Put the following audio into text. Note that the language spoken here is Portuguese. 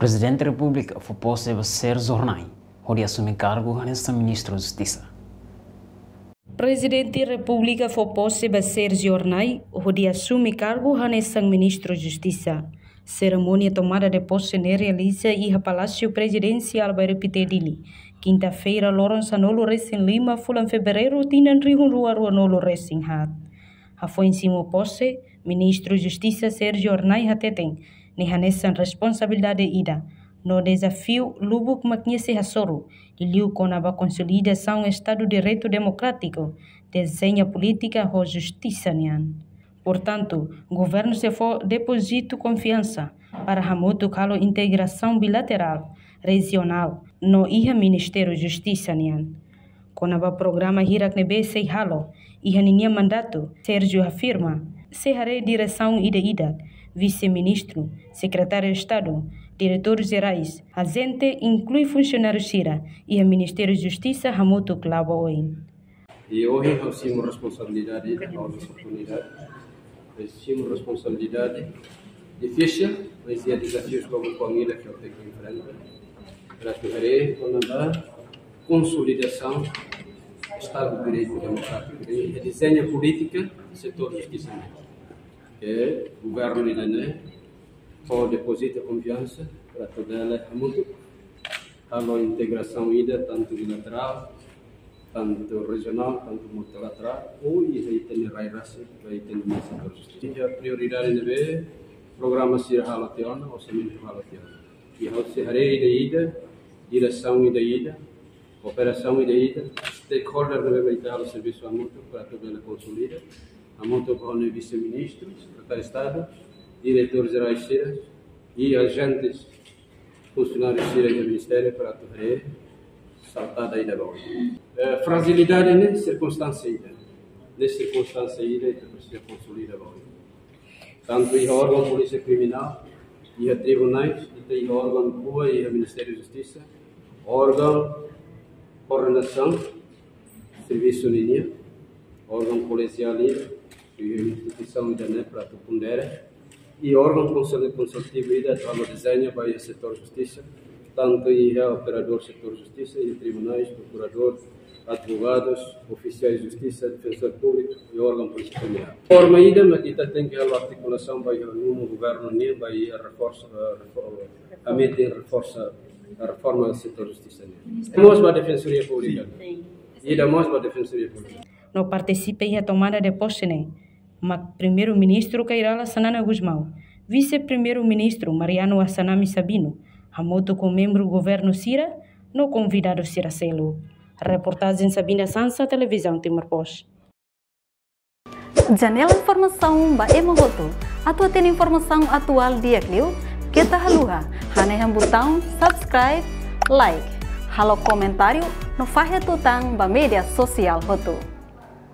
Presidente da República foi posto a ser jornal, onde assume cargo nesta ministro da Justiça. Presidente da República foi posto a ser jornal, onde assume cargo nesta ministro da Justiça. Cerimônia tomada de posse realiza em Palácio Presidencial para Pitedili. Quinta-feira, Lourenço Nolo Recém Lima, em fevereiro, tinha Rio Rua Nolo Recém Hat. A foi em cima posse, ministro da Justiça Sérgio Ornai Hateten, nessa responsabilidade ida. No desafio, Lubuk Maquinhese Hassoro, de liu com a consolidação do Estado de Direito Democrático, desenha política ou justiça nian. Portanto, o governo se for deposito confiança para hamutu calo integração bilateral, regional, no iha Ministério da Justiça nian. Com o programa Hirak Nebe sei halo, iha ninha mandato, Sérgio afirma, se harei direção ida, vice-ministro, secretário de Estado, diretores gerais, agente inclui funcionários CIRA e o Ministério da Justiça hamutu clavo oin. E hoje nós temos responsabilidade, nós oportunidade. Temos responsabilidade difícil, mas há desafios como a família que eu tenho que enfrentar. Para correr com a consolidação do Estado de Direito Democrático e desenho política do setor de justiça. Que o governo iraniano pode depositar confiança para toda ela a integração ida tanto bilateral, tanto regional, tanto multilateral, ou e tem raízes vai ter no setor de justiça. A prioridade é programa Sir Halation, ou semente Halation. E a ida, direção ida, operação ida, stakeholder deve estar o serviço a muito para toda ela consolida. A muito com o vice-ministro, secretário de Estado, diretores gerais CIRA e agentes funcionários CIRA do Ministério para toda saltada aí da bola. Fragilidade nessa circunstância ainda. Nessa circunstância ainda, precisa consolidar a bola. Tanto em órgão polícia criminal, e tribunais, e em órgão rua e Ministério da Justiça, órgão coordenação, serviço linha, órgão policial linha, e instituição ainda para Tupundera, e órgão consultivo ainda para desenho para o setor de justiça, tanto em operador do setor de justiça, e tribunais, procurador, advogados, oficiais de justiça, defensor público e órgão polícia criminal. De forma ainda, mas tem que a articulação para o governo nem para a reforma do setor de justiça. Nós para a defensoria pública. E nós para a defensoria pública. Não participei na tomada de posse, mas primeiro-ministro Cairala Sanana Guzmão, vice-primeiro-ministro Mariano Assanami Sabino, hamutu com membro do governo CIRA, no convidado CIRA Selo. Reportagem Sabina Sansa, Televisão Timor-Poste. Janela Informação ba Emogoto. Atua tem informação atual dia Clio. Kita haluha, haneham botão subscribe, like, halo comentário no Fahia Tutang ba media sosial Hoto.